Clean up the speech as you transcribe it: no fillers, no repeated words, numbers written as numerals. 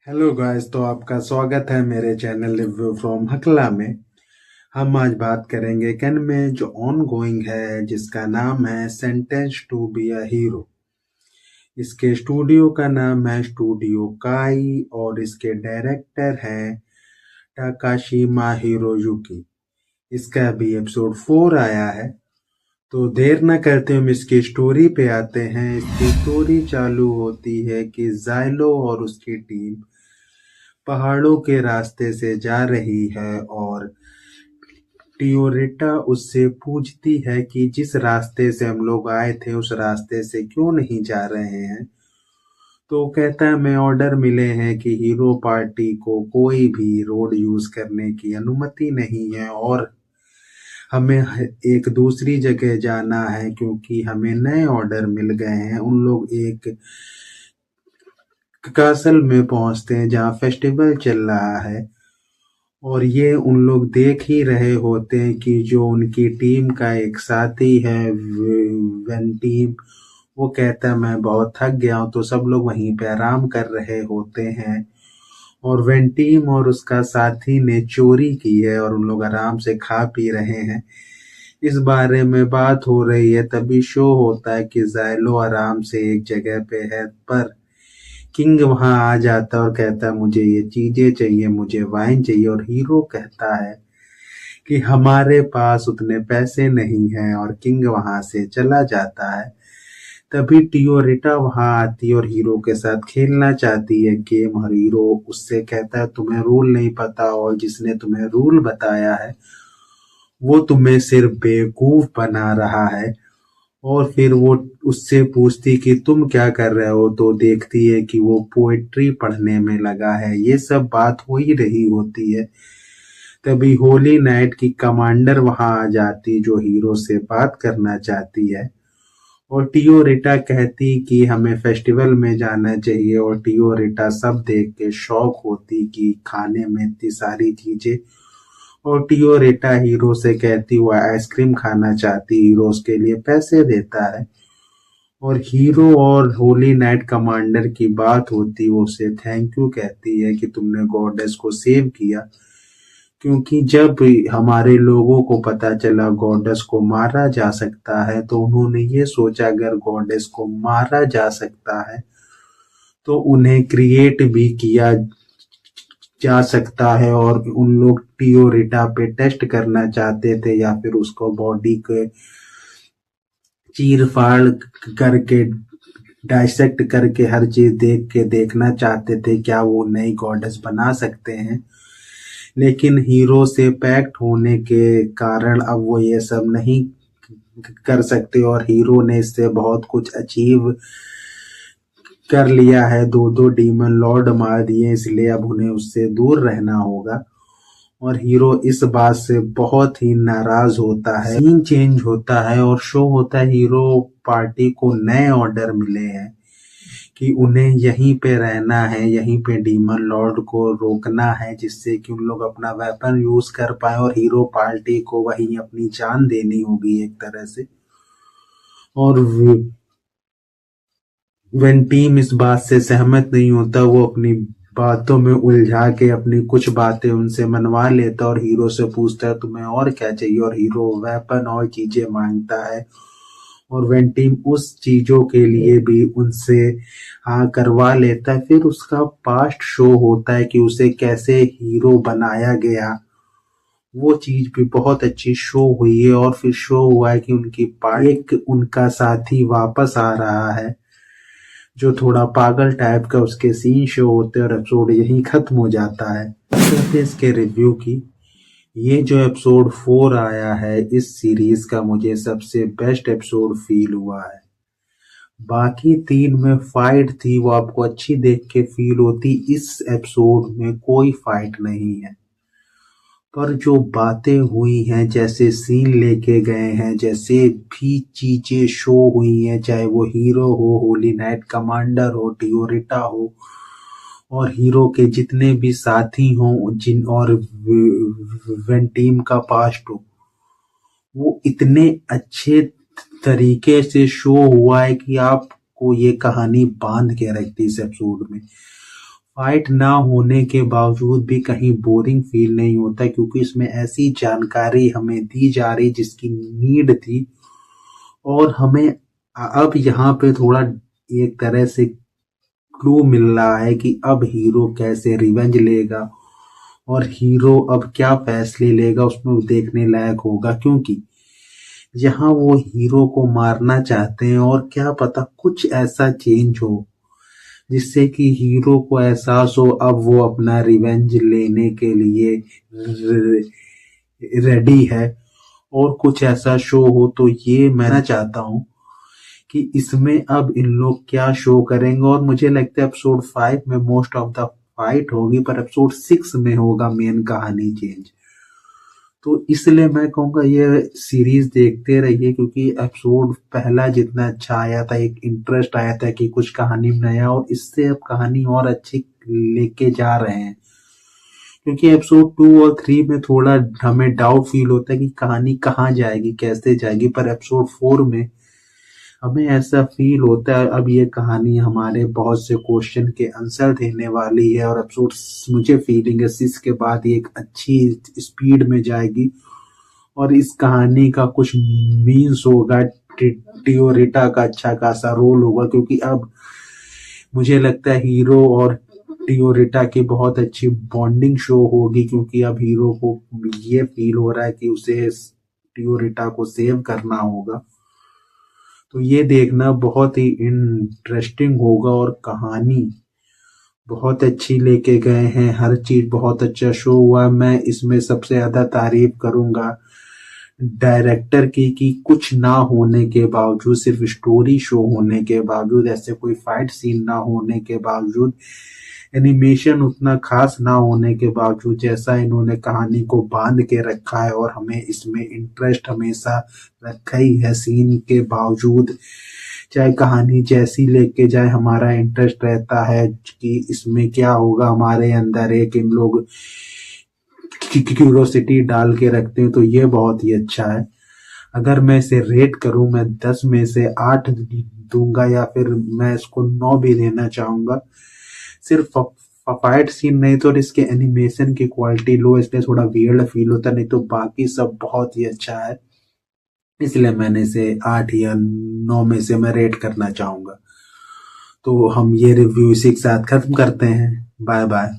Hello guys, तो आपका स्वागत है मेरे चैनल रिव्यू फ्रॉम हकला में। हम आज बात करेंगे कैन में जो ऑन गोइंग है जिसका नाम है sentence to be a hero. इसके स्टूडियो का नाम है स्टूडियो काई और इसके डायरेक्टर हैं टाकाशिमा हिरोयुकी। इसका अभी एपिसोड 4 आया है। तो देर न करते हम इसकी स्टोरी पे आते हैं। इसकी स्टोरी चालू होती है कि जाइलो और उसकी टीम पहाड़ों के रास्ते से जा रही है और टियोरिटा उससे पूछती है कि जिस रास्ते से हम लोग आए थे उस रास्ते से क्यों नहीं जा रहे हैं। तो वो कहता है हमें ऑर्डर मिले हैं कि हीरो पार्टी को कोई भी रोड यूज करने की अनुमति नहीं है और हमें एक दूसरी जगह जाना है क्योंकि हमें नए ऑर्डर मिल गए हैं। उन लोग एक कासल में पहुंचते हैं जहाँ फेस्टिवल चल रहा है और ये उन लोग देख ही रहे होते हैं कि जो उनकी टीम का एक साथी है वेंटीम, वो कहता है मैं बहुत थक गया हूँ। तो सब लोग वहीं पे आराम कर रहे होते हैं और वेंटीम और उसका साथी ने चोरी की है और उन लोग आराम से खा पी रहे हैं। इस बारे में बात हो रही है तभी शो होता है कि जाइलो आराम से एक जगह पे है पर किंग वहां आ जाता है और कहता है मुझे ये चीजें चाहिए, मुझे वाइन चाहिए। और हीरो कहता है कि हमारे पास उतने पैसे नहीं हैं और किंग वहां से चला जाता है। तभी टियोरिटा वहां आती है और हीरो के साथ खेलना चाहती है गेम और हीरो उससे कहता है तुम्हें रूल नहीं पता और जिसने तुम्हें रूल बताया है वो तुम्हें सिर्फ बेवकूफ बना रहा है। और फिर वो उससे पूछती कि तुम क्या कर रहे हो, तो देखती है कि वो पोएट्री पढ़ने में लगा है। ये सब बात हो ही रही होती है तभी होली नाइट की कमांडर वहां आ जाती जो हीरो से बात करना चाहती है और टियो रिटा कहती कि हमें फेस्टिवल में जाना चाहिए और टियो रिटा सब देख के शौक होती कि खाने में इतनी सारी चीजें। और टियो रिटा हीरो से कहती वो आइसक्रीम खाना चाहती, हीरो उसके लिए पैसे देता है और हीरो और होली नाइट कमांडर की बात होती, वो उसे थैंक यू कहती है कि तुमने गॉडेस को सेव किया। क्योंकि जब हमारे लोगों को पता चला गॉडेस को मारा जा सकता है तो उन्होंने ये सोचा अगर गॉडेस को मारा जा सकता है तो उन्हें क्रिएट भी किया जा सकता है। और उन लोग टियोरिटा पे टेस्ट करना चाहते थे या फिर उसको बॉडी के चीर फाड़ करके डाइसेक्ट करके हर चीज देख के देखना चाहते थे क्या वो नई गॉडेस बना सकते हैं। लेकिन हीरो से पैक्ट होने के कारण अब वो ये सब नहीं कर सकते और हीरो ने इससे बहुत कुछ अचीव कर लिया है। दो दो डीमन लॉर्ड मार दिए इसलिए अब उन्हें उससे दूर रहना होगा और हीरो इस बात से बहुत ही नाराज होता है। सीन चेंज होता है और शो होता है हीरो पार्टी को नए ऑर्डर मिले हैं कि उन्हें यहीं पे रहना है, यहीं पे डीमन लॉर्ड को रोकना है जिससे कि उन लोग अपना वेपन यूज कर पाए और हीरो पार्टी को वहीं अपनी जान देनी होगी एक तरह से। और वेन टीम इस बात से सहमत नहीं होता वो अपनी बातों में उलझा के अपनी कुछ बातें उनसे मनवा लेता और हीरो से पूछता है तुम्हें और क्या चाहिए और हीरो वेपन और चीजें मांगता है और वेन टीम उस चीजों के लिए भी उनसे हाँ करवा लेता है। फिर उसका पास्ट शो होता है कि उसे कैसे हीरो बनाया गया, वो चीज भी बहुत अच्छी शो हुई है। और फिर शो हुआ है कि उनकी एक उनका साथी वापस आ रहा है जो थोड़ा पागल टाइप का, उसके सीन शो होते हैं और एपिसोड यहीं खत्म हो जाता है। तो इसके रिव्यू की ये जो एपिसोड 4 आया है इस सीरीज का मुझे सबसे बेस्ट एपिसोड फील हुआ है। बाकी 3 में फाइट थी वो आपको अच्छी देख के फील होती, इस एपिसोड में कोई फाइट नहीं है पर जो बातें हुई हैं, जैसे सीन लेके गए हैं, जैसे भी चीजें शो हुई हैं, चाहे वो हीरो हो, होली नाइट कमांडर हो, टियोरिटा हो और हीरो के जितने भी साथी हों जिन और वेन टीम का पास्ट हो, वो इतने अच्छे तरीके से शो हुआ है कि आपको ये कहानी बांध के रखती इस एपिसोड में। फाइट ना होने के बावजूद भी कहीं बोरिंग फील नहीं होता, क्योंकि इसमें ऐसी जानकारी हमें दी जा रही जिसकी नीड थी। और हमें अब यहाँ पे थोड़ा एक तरह से क्लू मिल रहा है कि अब हीरो कैसे रिवेंज लेगा और हीरो अब क्या फैसले लेगा, उसमें वो देखने लायक होगा। क्योंकि जहाँ वो हीरो को मारना चाहते हैं और क्या पता कुछ ऐसा चेंज हो जिससे कि हीरो को एहसास हो अब वो अपना रिवेंज लेने के लिए रेडी है, और कुछ ऐसा शो हो। तो ये मैं चाहता हूँ कि इसमें अब इन लोग क्या शो करेंगे। और मुझे लगता है एपिसोड 5 में मोस्ट ऑफ द फाइट होगी, पर एपिसोड 6 में होगा मेन कहानी चेंज। तो इसलिए मैं कहूँगा ये सीरीज देखते रहिए, क्योंकि एपिसोड पहला जितना अच्छा आया था, एक इंटरेस्ट आया था कि कुछ कहानी में नया, और इससे अब कहानी और अच्छी लेके जा रहे हैं। क्योंकि एपिसोड 2 और 3 में थोड़ा हमें डाउट फील होता है कि कहानी कहाँ जाएगी, कैसे जाएगी, पर एपिसोड 4 में हमें ऐसा फील होता है अब ये कहानी हमारे बहुत से क्वेश्चन के आंसर देने वाली है। और एपिसोड मुझे फीलिंग है 6 के बाद ये एक अच्छी स्पीड में जाएगी और इस कहानी का कुछ मीन्स होगा। टियोरिटा का अच्छा खासा रोल होगा, क्योंकि अब मुझे लगता है हीरो और टियोरिटा की बहुत अच्छी बॉन्डिंग शो होगी, क्योंकि अब हीरो को ये फील हो रहा है कि उसे टियोरिटा को सेव करना होगा। तो ये देखना बहुत ही इंटरेस्टिंग होगा, और कहानी बहुत अच्छी लेके गए हैं, हर चीज बहुत अच्छा शो हुआ। मैं इसमें सबसे ज्यादा तारीफ करूंगा डायरेक्टर की, कि कुछ ना होने के बावजूद, सिर्फ स्टोरी शो होने के बावजूद, ऐसे कोई फाइट सीन ना होने के बावजूद, एनिमेशन उतना खास ना होने के बावजूद, जैसा इन्होंने कहानी को बांध के रखा है और हमें इसमें इंटरेस्ट हमेशा रखा ही है सीन के बावजूद। चाहे कहानी जैसी लेके जाए, हमारा इंटरेस्ट रहता है कि इसमें क्या होगा। हमारे अंदर एक इन लोग क्यूरोसिटी डाल के रखते हैं, तो ये बहुत ही अच्छा है। अगर मैं इसे रेट करूं, मैं 10 में से 8 दूंगा, या फिर मैं इसको 9 भी देना चाहूंगा। सिर्फ फाइट सीन नहीं तो इसके एनिमेशन की क्वालिटी लो, इसलिए थोड़ा वियर्ड फील होता, नहीं तो बाकी सब बहुत ही अच्छा है। इसलिए मैंने इसे 8 या 9 में से मैं रेट करना चाहूंगा। तो हम ये रिव्यू इसी के साथ खत्म करते हैं। Bye bye.